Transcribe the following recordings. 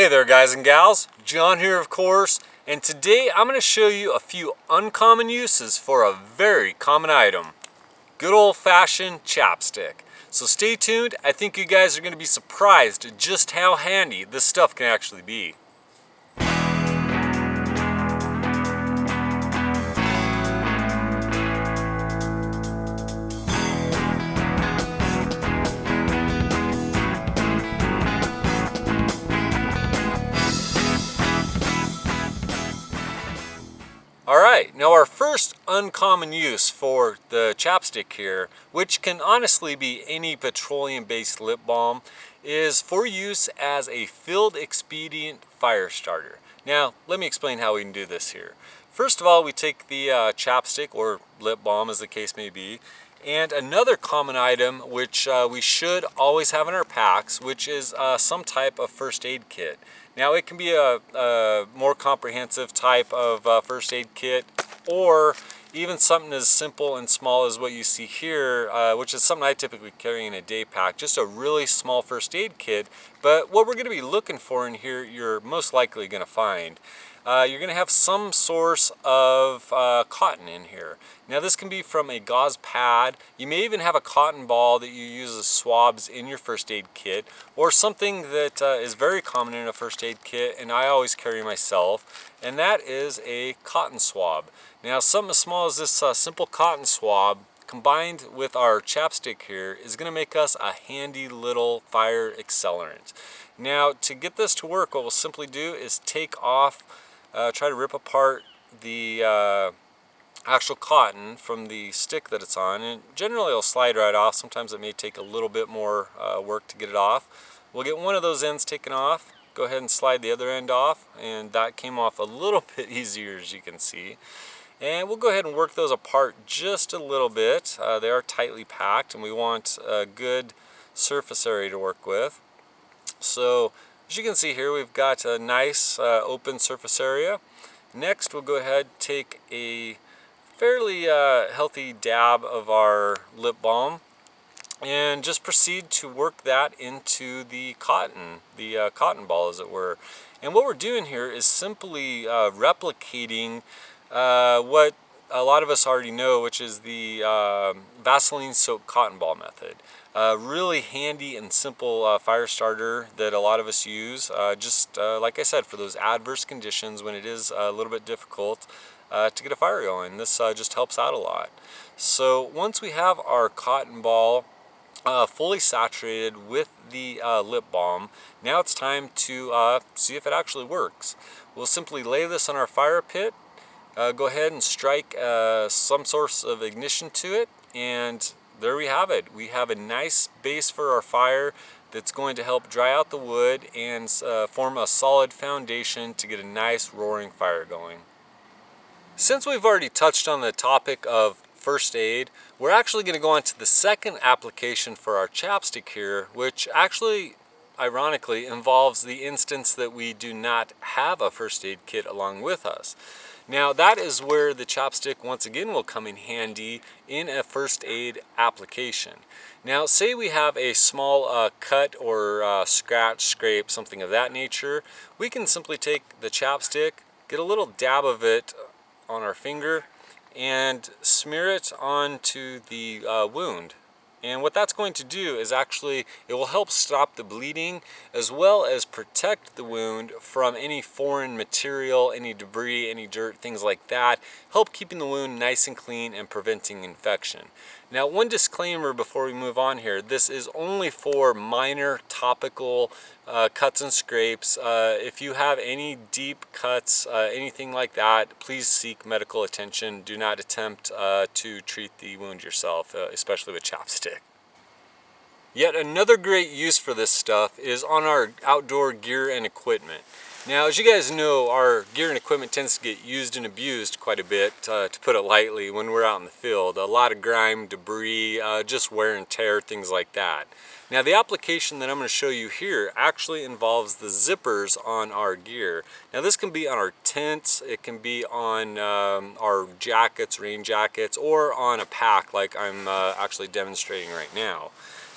Hey there guys and gals, John here of course, and today I'm going to show you a few uncommon uses for a very common item. Good old-fashioned chapstick. So stay tuned, I think you guys are going to be surprised at just how handy this stuff can actually be. Alright, now our first uncommon use for the chapstick here, which can honestly be any petroleum-based lip balm, is for use as a filled expedient fire starter. Now, let me explain how we can do this here. First of all, we take the chapstick, or lip balm as the case may be, and another common item which we should always have in our packs, which is some type of first aid kit. Now it can be a more comprehensive type of first aid kit, or even something as simple and small as what you see here, which is something I typically carry in a day pack, just a really small first aid kit. But what we're going to be looking for in here, you're most likely going to find. You're going to have some source of cotton in here. Now this can be from a gauze pad. You may even have a cotton ball that you use as swabs in your first aid kit, or something that is very common in a first aid kit and I always carry myself, and that is a cotton swab. Now something as small as this simple cotton swab combined with our chapstick here is going to make us a handy little fire accelerant. Now to get this to work, what we'll simply do is take off, try to rip apart the actual cotton from the stick that it's on, and generally it'll slide right off. Sometimes it may take a little bit more work to get it off. We'll get one of those ends taken off, go ahead and slide the other end off, and that came off a little bit easier as you can see. And we'll go ahead and work those apart just a little bit. They are tightly packed and we want a good surface area to work with. So as you can see here, we've got a nice open surface area. Next we'll go ahead and take a fairly healthy dab of our lip balm and just proceed to work that into the cotton ball, as it were. And what we're doing here is simply replicating what a lot of us already know, which is the Vaseline soaked cotton ball method. Really handy and simple fire starter that a lot of us use, just like I said, for those adverse conditions when it is a little bit difficult to get a fire going. This just helps out a lot. So once we have our cotton ball fully saturated with the lip balm, now it's time to see if it actually works. We'll simply lay this on our fire pit, go ahead and strike some source of ignition to it, and there we have it. We have a nice base for our fire that's going to help dry out the wood and form a solid foundation to get a nice roaring fire going. Since we've already touched on the topic of first aid, we're actually going to go on to the second application for our chapstick here, which actually ironically involves the instance that we do not have a first aid kit along with us. Now that is where the chapstick once again will come in handy in a first aid application. Now say we have a small cut or scratch, scrape, something of that nature. We can simply take the chapstick, get a little dab of it on our finger, and smear it onto the wound. And what that's going to do is actually, it will help stop the bleeding as well as protect the wound from any foreign material, any debris, any dirt, things like that. Help keeping the wound nice and clean and preventing infection. Now one disclaimer before we move on here, this is only for minor topical cuts and scrapes. If you have any deep cuts, anything like that, please seek medical attention. Do not attempt to treat the wound yourself, especially with chapstick. Yet another great use for this stuff is on our outdoor gear and equipment. Now, as you guys know, our gear and equipment tends to get used and abused quite a bit, to put it lightly, when we're out in the field. A lot of grime, debris, just wear and tear, things like that. Now, the application that I'm going to show you here actually involves the zippers on our gear. Now, this can be on our tents, it can be on our jackets, rain jackets, or on a pack like I'm actually demonstrating right now.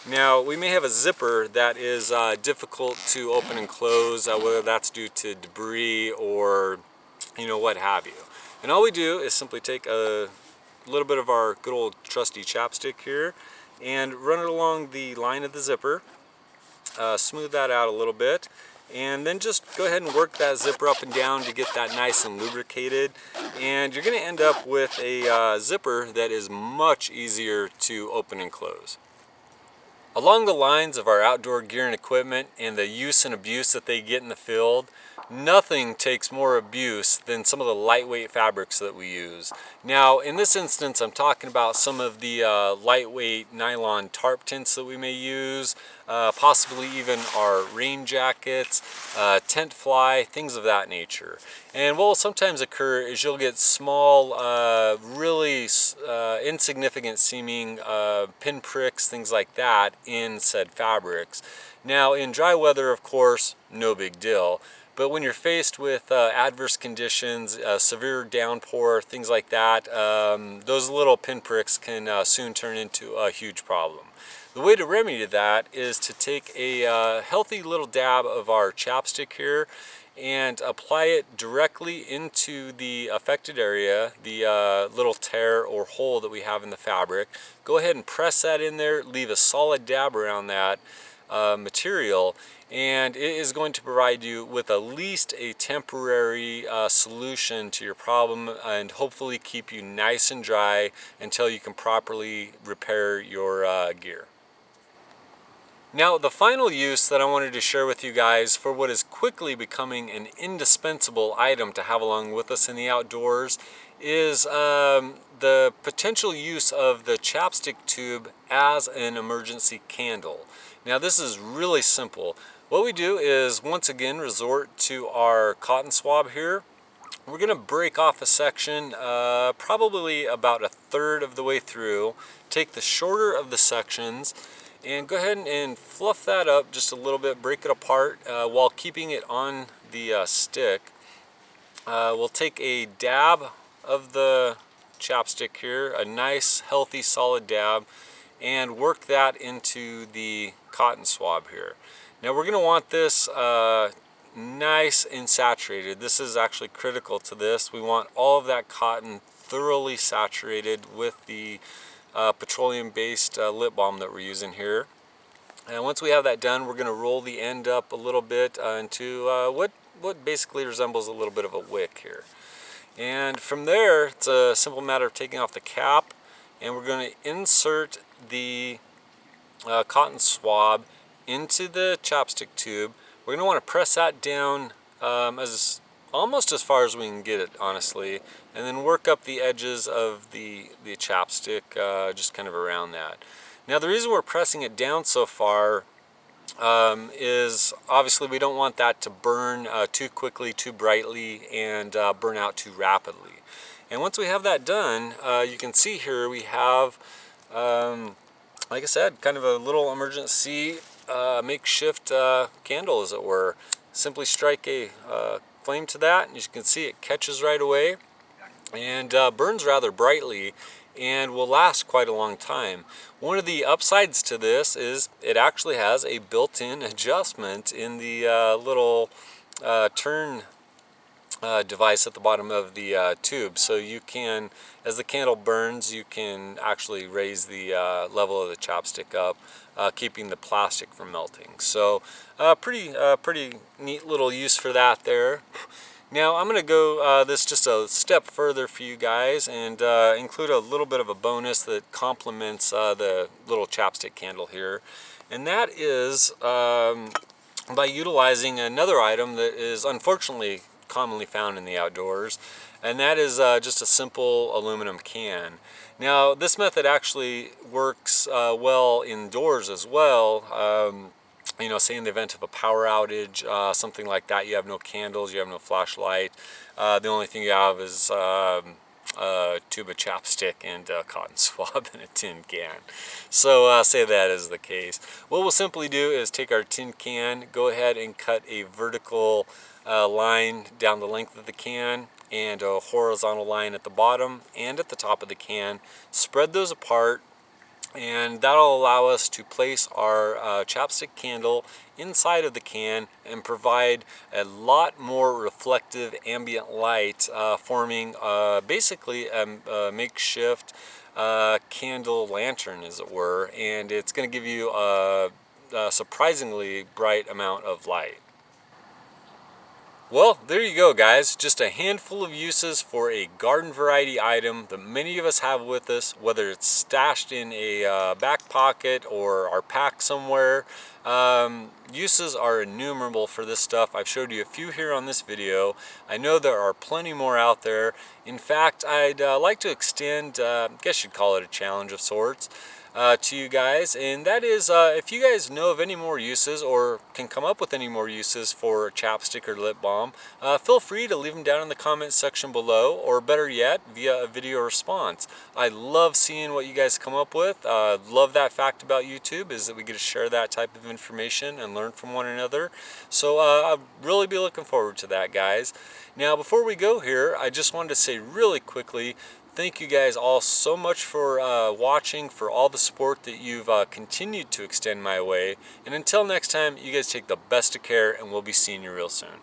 Now, we may have a zipper that is difficult to open and close, whether that's due to debris or, you know, what have you. And all we do is simply take a little bit of our good old trusty chapstick here and run it along the line of the zipper, smooth that out a little bit, and then just go ahead and work that zipper up and down to get that nice and lubricated. And you're going to end up with a zipper that is much easier to open and close. Along the lines of our outdoor gear and equipment and the use and abuse that they get in the field, nothing takes more abuse than some of the lightweight fabrics that we use. Now, in this instance, I'm talking about some of the lightweight nylon tarp tents that we may use, possibly even our rain jackets, tent fly, things of that nature. And what will sometimes occur is you'll get small, really insignificant seeming pin pricks, things like that in said fabrics. Now, in dry weather, of course, no big deal. But when you're faced with adverse conditions, severe downpour, things like that, those little pinpricks can soon turn into a huge problem. The way to remedy that is to take a healthy little dab of our chapstick here and apply it directly into the affected area, the little tear or hole that we have in the fabric. Go ahead and press that in there, leave a solid dab around that material, and it is going to provide you with at least a temporary solution to your problem and hopefully keep you nice and dry until you can properly repair your gear. Now, the final use that I wanted to share with you guys for what is quickly becoming an indispensable item to have along with us in the outdoors is the potential use of the chapstick tube as an emergency candle. Now, this is really simple. What we do is, once again, resort to our cotton swab here. We're going to break off a section probably about a third of the way through, take the shorter of the sections, and go ahead and fluff that up just a little bit, break it apart while keeping it on the stick. We'll take a dab of the chapstick here, a nice, healthy, solid dab, and work that into the cotton swab here. Now we're going to want this nice and saturated. This is actually critical to this. We want all of that cotton thoroughly saturated with the petroleum-based lip balm that we're using here. And once we have that done, we're going to roll the end up a little bit into what basically resembles a little bit of a wick here. And from there, it's a simple matter of taking off the cap, and we're going to insert the cotton swab into the chapstick tube. We're going to want to press that down almost as far as we can get it, honestly, and then work up the edges of the chapstick, just kind of around that. Now, the reason we're pressing it down so far is obviously we don't want that to burn too quickly, too brightly, and burn out too rapidly. And once we have that done, you can see here we have, like I said, kind of a little emergency makeshift candle, as it were. Simply strike a flame to that, and as you can see, it catches right away and burns rather brightly and will last quite a long time. One of the upsides to this is it actually has a built-in adjustment in the little turn device at the bottom of the tube, so you can, as the candle burns, you can actually raise the level of the chapstick up, keeping the plastic from melting. So pretty neat little use for that there. Now I'm going to go this just a step further for you guys and include a little bit of a bonus that complements the little chapstick candle here, and that is by utilizing another item that is unfortunately commonly found in the outdoors, and that is just a simple aluminum can. Now, this method actually works well indoors as well. You know, say in the event of a power outage, something like that, you have no candles, you have no flashlight, the only thing you have is a tube of chapstick and a cotton swab and a tin can. So say that is the case. What we'll simply do is take our tin can, go ahead and cut a vertical line down the length of the can and a horizontal line at the bottom and at the top of the can. Spread those apart. and that'll allow us to place our chapstick candle inside of the can and provide a lot more reflective ambient light, forming basically a makeshift candle lantern, as it were, and it's going to give you a surprisingly bright amount of light. Well, there you go, guys. Just a handful of uses for a garden variety item that many of us have with us, whether it's stashed in a back pocket or our pack somewhere. Uses are innumerable for this stuff. I've showed you a few here on this video. I know there are plenty more out there. In fact, I'd like to extend, I guess you'd call it a challenge of sorts, to you guys, and that is if you guys know of any more uses or can come up with any more uses for chapstick or lip balm, feel free to leave them down in the comments section below, or better yet, via a video response. I love seeing what you guys come up with. Love that fact about YouTube, is that we get to share that type of information and learn from one another. So I'll really be looking forward to that, guys. Now, before we go here, I just wanted to say really quickly, thank you guys all so much for watching, for all the support that you've continued to extend my way. And until next time, you guys take the best of care, and we'll be seeing you real soon.